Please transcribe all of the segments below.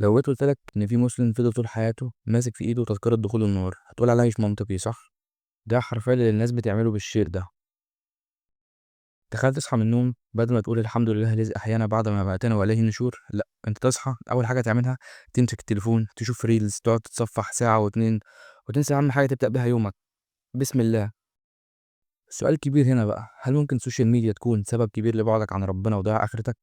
لو جيت قلت لك إن في مسلم فضل طول حياته ماسك في إيده تذكرة دخول النار، هتقول عليها مش منطقي صح؟ ده حرفيا اللي الناس بتعمله بالشيء ده. تخيل تصحى من النوم بدل ما تقول الحمد لله الذي أحيانا بعد ما أماتنا وإليه النشور، لأ أنت تصحى أول حاجة تعملها تمسك التليفون تشوف ريلز تقعد تتصفح ساعة واتنين وتنسى أهم حاجة تبدأ بيها يومك. بسم الله. السؤال الكبير هنا بقى، هل ممكن السوشيال ميديا تكون سبب كبير لبعدك عن ربنا وضياع آخرتك؟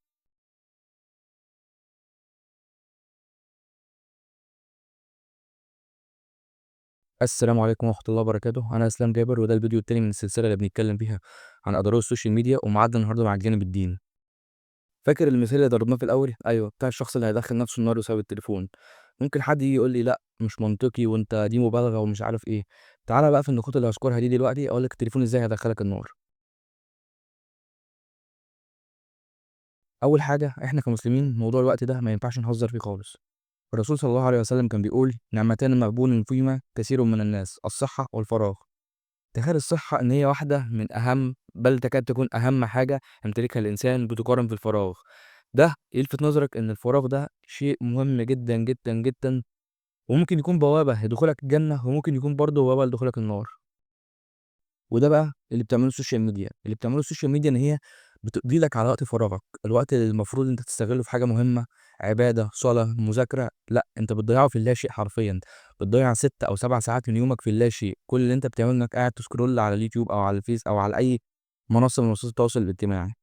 السلام عليكم ورحمة الله وبركاته، أنا إسلام جابر وده الفيديو التاني من السلسلة اللي بنتكلم فيها عن أضرار السوشيال ميديا ومعادنا النهارده مع الجانب الديني. فاكر المثال اللي ضربناه في الأول؟ أيوه، بتاع الشخص اللي هيدخّل نفسه النار بسبب التليفون. ممكن حد ييجي يقول لي لأ، مش منطقي وأنت دي مبالغة ومش عارف إيه. تعالَ بقى في النقاط اللي هاذكرها دي دلوقتي أقول لك التليفون إزاي هيدخّلك النار. أول حاجة إحنا كمسلمين موضوع الوقت ده ما ينفعش نهزر فيه خالص. الرسول صلى الله عليه وسلم كان بيقول: "نعمتان مغبون فيهما كثير من الناس، الصحة والفراغ." تخيل الصحة إن هي واحدة من أهم بل تكاد تكون أهم حاجة يمتلكها الإنسان بتقارن بالفراغ. ده يلفت نظرك إن الفراغ ده شيء مهم جدًا، جدًا، جدًا، وممكن يكون بوابة لدخولك الجنة، وممكن يكون برضه بوابة لدخولك النار. وده بقى اللي بتعمله السوشيال ميديا، اللي بتعمله السوشيال ميديا إن هي بتقضي لك على وقت فراغك، الوقت اللي المفروض أنت تستغله في حاجة مهمة، عبادة، صلاة، مذاكرة، لأ أنت بتضيّعه في اللاشيء حرفيًا، بتضيّع 6 أو 7 ساعات من يومك في اللاشيء، كل اللي أنت بتعمله إنك قاعد تسكرول على اليوتيوب أو على الفيس أو على أي منصة من منصات التواصل الاجتماعي.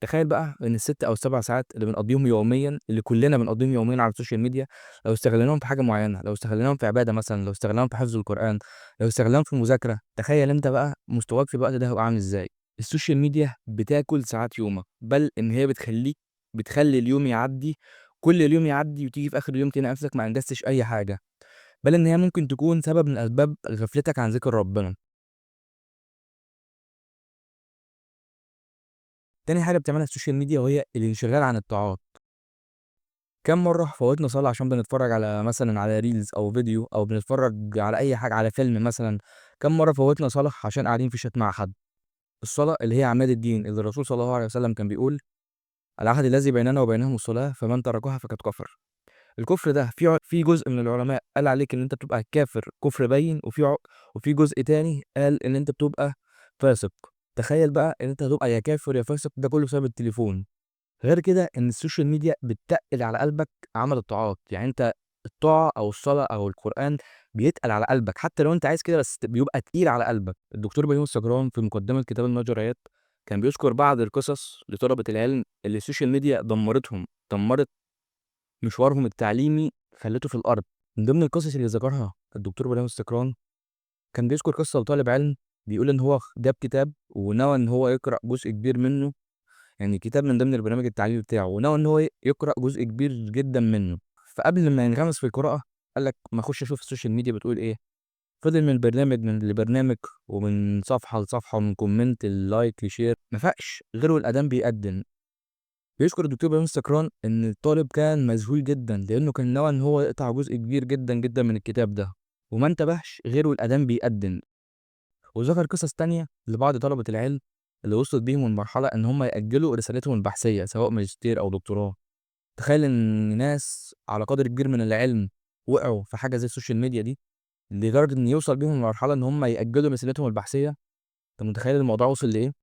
تخيل بقى إن ال6 أو ال7 ساعات اللي بنقضّيهم يوميًا، اللي كلنا بنقضّيهم يوميًا على السوشيال ميديا، لو استغليناهم في حاجة معيّنة، لو استغليناهم في عبادة مثلًا، لو استغليناهم في حفظ القرآن، لو استغليناهم في المذاكرة، تخيل أنت بقى مستواك في الوقت ده هيبقى عامل إزاي. السوشيال ميديا بتاكل ساعات يومك، بل إن هي بتخلّي اليوم يعدّي، كل اليوم يعدّي وتيجي في آخر اليوم تلاقي نفسك ما أنجزتش أي حاجة، بل إن هي ممكن تكون سبب من أسباب غفلتك عن ذكر ربنا. تاني حاجة بتعملها السوشيال ميديا وهي الانشغال عن الطاعات. كام مرة فوّتنا صلاة عشان بنتفرّج على مثلًا على reels أو فيديو أو بنتفرّج على أي حاجة على فيلم مثلًا، كام مرة فوّتنا صلاة عشان قاعدين في chat مع حد. الصلاة اللي هي عماد الدين، اللي الرسول صلى الله عليه وسلم كان بيقول: "العهد الذي بيننا وبينهم الصلاة، فمن تركها فقد كفر." الكفر ده في جزء من العلماء قال عليك إن أنت بتبقى كافر كفر بَيِّن، وفي جزء تاني قال إن أنت بتبقى فاسق. تخيّل بقى إن أنت هتبقى يا كافر يا فاسق، ده كلّه بسبب التليفون. غير كده إن السوشيال ميديا بتتقِّل على قلبك عمل الطاعات، يعني أنت الطاعة أو الصلاة أو القرآن بيتقل على قلبك، حتى لو أنت عايز كده بس بيبقى تقيل على قلبك. الدكتور بيومي السجران في مقدمة كتاب المجريات كان بيذكر بعض القصص لطلبة العلم اللي السوشيال ميديا دمّرتهم، دمّرت مشوارهم التعليمي خلّته في الأرض. من ضمن القصص اللي ذكرها الدكتور بيومي السجران كان بيذكر قصة لطالب علم بيقول إن هو جاب كتاب ونوى إن هو يقرأ جزء كبير منه، يعني كتاب من ضمن البرنامج التعليمي بتاعه، ونوى إن هو يقرأ جزء كبير جدًا منه، فقبل ما ينغمس في القراءة قال لك ما أخش أشوف السوشيال ميديا بتقول إيه، فضل من برنامج لبرنامج ومن صفحة لصفحة ومن comment للايك لshare ما فاقش غير والأذان بيأذن. بيذكر الدكتور بيومي السكران إن الطالب كان مذهول جدًا لأنه كان نوى إن هو يقطع جزء كبير جدًا، جدًا من الكتاب ده، وما انتبهش غير والأذان بيأذن. وذكر قصص تانية لبعض طلبة العلم اللي وصلت بيهم لمرحلة إن هم يأجلوا رسالتهم البحثية سواء ماجستير أو دكتوراه. تخيل إن ناس على قدر كبير من العلم وقعوا في حاجة زي السوشيال ميديا دي لدرجة إن يوصل بيهم لمرحلة إن هم يأجلوا رسالتهم البحثية. أنت متخيل الموضوع وصل لإيه؟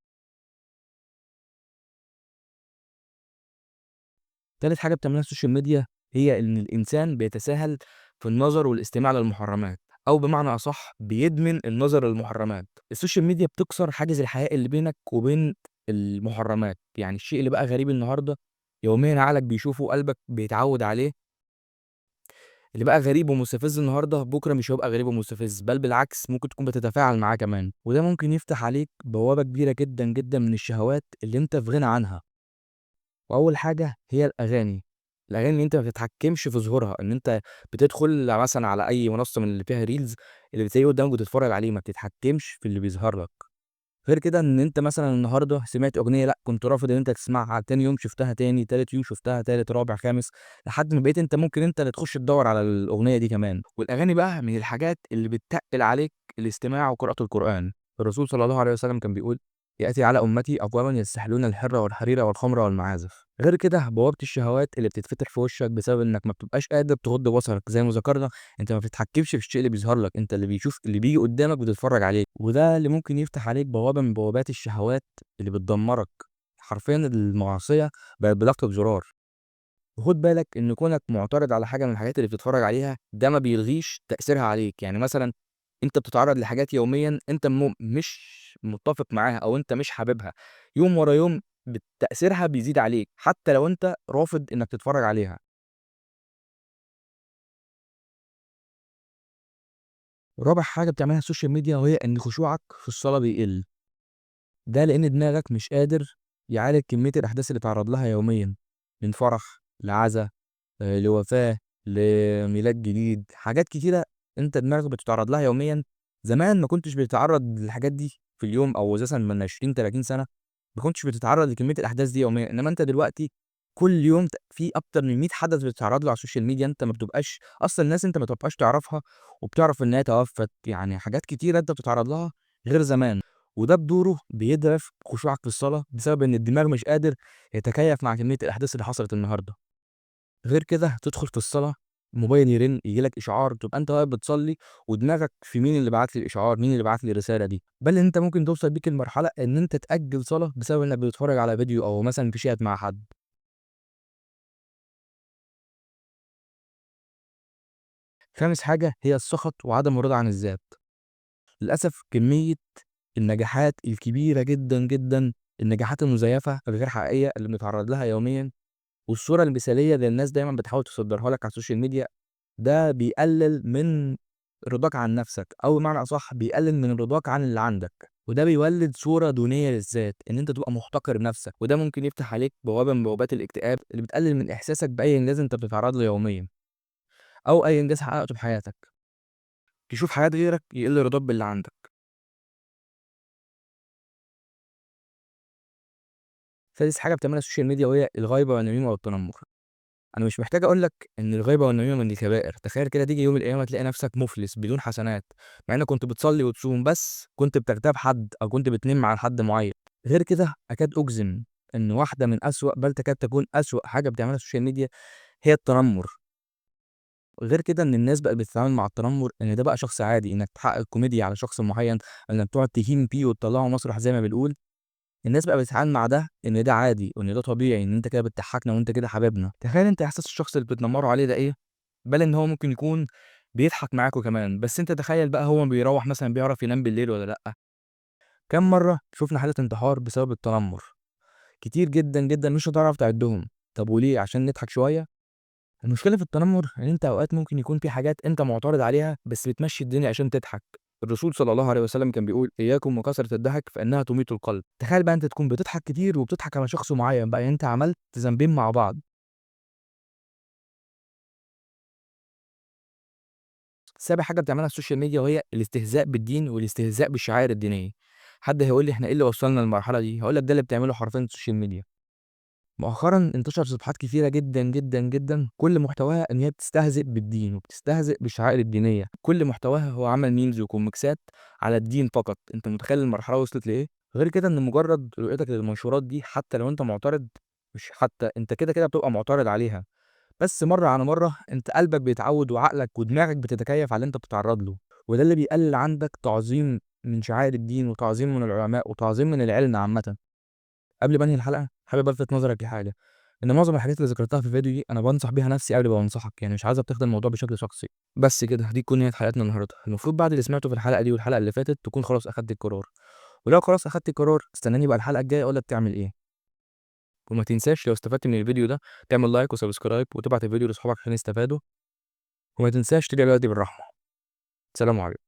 تالت حاجة بتعملها السوشيال ميديا هي إن الإنسان بيتساهل في النظر والاستماع للمحرمات، أو بمعنى أصح بيدمن النظر للمحرمات. السوشيال ميديا بتكسر حاجز الحياء اللي بينك وبين المحرمات، يعني الشيء اللي بقى غريب النهارده يوميًا عقلك بيشوفه وقلبك بيتعود عليه، اللي بقى غريب ومستفز النهارده بكرة مش هيبقى غريب ومستفز، بل بالعكس ممكن تكون بتتفاعل معاه كمان، وده ممكن يفتح عليك بوابة كبيرة جدًا، جدًا من الشهوات اللي أنت في غنى عنها. وأول حاجة هي الأغاني، الأغاني اللي أنت ما بتتحكمش في ظهورها، إن أنت بتدخل مثلًا على أي منصة من اللي فيها reels اللي بتلاقيه قدامك بتتفرج عليه، ما بتتحكمش في اللي بيظهر لك. غير كده إن أنت مثلًا النهارده سمعت أغنية لأ كنت رافض إن أنت تسمعها، تاني يوم شُفتها تاني، تالت يوم شُفتها، تالت، رابع، خامس، لحد ما بقيت أنت ممكن أنت اللي تخش تدوّر على الأغنية دي كمان. والأغاني بقى من الحاجات اللي بتتقِّل عليك الاستماع وقراءة القرآن. الرسول صلى الله عليه وسلم كان بيقول: يأتي على أمتي أقواما يستحلون الحر والحرير والخمر والمعازف. غير كده بوابة الشهوات اللي بتتفتح في وشك بسبب إنك ما بتبقاش قادر تغض بصرك، زي ما ذكرنا أنت ما بتتحكمش في الشيء اللي بيظهر لك، أنت اللي بيشوف اللي بيجي قدامك بتتفرج عليه، وده اللي ممكن يفتح عليك بوابة من بوابات الشهوات اللي بتدمرك. حرفيا المعصية بقت بضغطة زرار. وخد بالك إن كونك معترض على حاجة من الحاجات اللي بتتفرج عليها ده ما بيلغيش تأثيرها عليك. يعني مثلا أنت بتتعرض لحاجات يوميا أنت مش متفق معاها أو أنت مش حاببها، يوم ورا يوم تأثيرها بيزيد عليك حتى لو أنت رافض إنك تتفرج عليها. رابع حاجة بتعملها السوشيال ميديا وهي إن خشوعك في الصلاة بيقل. ده لأن دماغك مش قادر يعالج كمية الأحداث اللي بيتعرض لها يوميا، من فرح لعزا لوفاة، لميلاد جديد، حاجات كتيرة أنت دماغك بتتعرّض لها يوميًا. زمان ما كنتش بتتعرّض للحاجات دي في اليوم، أو أساسًا من 20، 30 سنة ما كنتش بتتعرّض لكمية الأحداث دي يوميًا، إنما أنت دلوقتي كل يوم في أكتر من 100 حدث بتتعرّض له على السوشيال ميديا، أنت ما بتبقاش أصلًا الناس أنت ما بتبقاش تعرفها وبتعرف إن هي توفّت، يعني حاجات كتيرة أنت بتتعرّض لها غير زمان، وده بدوره بيضعف خشوعك في الصلاة بسبب إن الدماغ مش قادر يتكيّف مع كمية الأحداث اللي حصلت النهارده. غير كده تدخل في الصلاة، الموبايل يرن، ييجي لك إشعار، تبقى أنت واقف بتصلّي ودماغك في مين اللي بعت لي الإشعار، مين اللي بعت لي الرسالة دي، بل أنت ممكن توصل بيك المرحلة إن أنت تأجّل صلاة بسبب إنك بتتفرج على فيديو أو مثلًا في chat مع حد. خامس حاجة هي السخط وعدم الرضا عن الذات. للأسف كمية النجاحات الكبيرة جدًا، جدًا، النجاحات المزيفة الغير حقيقية اللي بنتعرّض لها يوميًا، والصورة المثالية اللي الناس دايمًا بتحاول تصدّرها لك على السوشيال ميديا، ده بيقلل من رضاك عن نفسك، أو بمعنى أصح بيقلل من رضاك عن اللي عندك، وده بيولد صورة دونية للذات، إن أنت تبقى محتقر نفسك، وده ممكن يفتح عليك بوابة من بوابات الاكتئاب اللي بتقلل من إحساسك بأي إنجاز أنت بتتعرض له يوميًا، أو أي إنجاز حققته في حياتك. تشوف حياة غيرك يقل رضاك باللي عندك. سادس حاجة بتعملها السوشيال ميديا وهي الغيبة والنميمة والتنمر. أنا مش محتاج أقول لك إن الغيبة والنميمة من الكبائر، تخيل كده تيجي يوم القيامة تلاقي نفسك مفلس بدون حسنات، مع إنك كنت بتصلي وتصوم بس كنت بتغتاب حد أو كنت بتنم على حد معين. غير كده أكاد أجزم إن واحدة من أسوأ بل تكاد تكون أسوأ حاجة بتعملها السوشيال ميديا هي التنمر. غير كده إن الناس بقت بتتعامل مع التنمر إن ده بقى شخص عادي، إنك تحقق كوميديا على شخص معين، إنك تقعد تهين فيه وتطلعه مسرح زي ما بنقول. الناس بقى بتتعامل مع ده إن ده عادي وإن ده طبيعي، إن أنت كده بتضحكنا وأنت كده حبيبنا. تخيل أنت إحساس الشخص اللي بتتنمروا عليه ده إيه؟ بل إن هو ممكن يكون بيضحك معاكم كمان، بس أنت تخيل بقى هو بيروّح مثلًا بيعرف ينام بالليل والّا لأ؟ كام مرّة شُفنا حالات انتحار بسبب التنمر؟ كتير جدًا، جدًا مش هتعرف تعدّهم. طب وليه؟ عشان نضحك شوية؟ المشكلة في التنمر إن أنت أوقات ممكن يكون في حاجات أنت معترض عليها بس بتمشّي الدنيا عشان تضحك. الرسول صلى الله عليه وسلم كان بيقول: "إياكم وكثرة الضحك فإنها تميت القلب." تخيل بقى أنت تكون بتضحك كتير وبتضحك على شخص معيّن بقى، يعني أنت عملت ذنبين مع بعض. سابع حاجة بتعملها السوشيال ميديا وهي الاستهزاء بالدين والاستهزاء بالشعائر الدينية. حد هيقول لي إحنا إيه اللي وصّلنا للمرحلة دي؟ هاقول لك ده اللي بتعمله حرفيًا السوشيال ميديا. مؤخرًا انتشر صفحات كتيرة جدًا، جدًا، جدًا، كل محتواها إن هي بتستهزئ بالدين وبتستهزئ بالشعائر الدينية، كل محتواها هو عمل memes وكوميكسات على الدين فقط. أنت متخيل المرحلة وصلت لإيه؟ غير كده إن مجرد رؤيتك للمنشورات دي حتى لو أنت معترض، مش حتى أنت كده، كده بتبقى معترض عليها، بس مرّة على مرّة أنت قلبك بيتعوّد وعقلك ودماغك بتتكيّف على اللي أنت بتتعرّض له، وده اللي بيقلل عندك تعظيم من شعائر الدين وتعظيم من العلماء وتعظيم من العلم عامةً. قبل ما أنهي الحلقة حابب ألفت نظرك لحاجة، إن معظم الحاجات اللي ذكرتها في الفيديو دي أنا بانصح بيها نفسي قبل ما بانصحك، يعني مش عايزك تاخد الموضوع بشكل شخصي. بس كده دي تكون نهاية حلقتنا النهارده، المفروض بعد اللي سمعته في الحلقة دي والحلقة اللي فاتت تكون خلاص أخدت القرار، ولو خلاص أخدت القرار استناني بقى الحلقة الجاية أقول لك تعمل إيه. وما تنساش لو استفدت من الفيديو ده تعمل لايك وسبسكرايب وتبعت الفيديو لأصحابك عشان يستفادوا، وما تنساش تدعي الوالدي بالرحمة. سلام عليكم.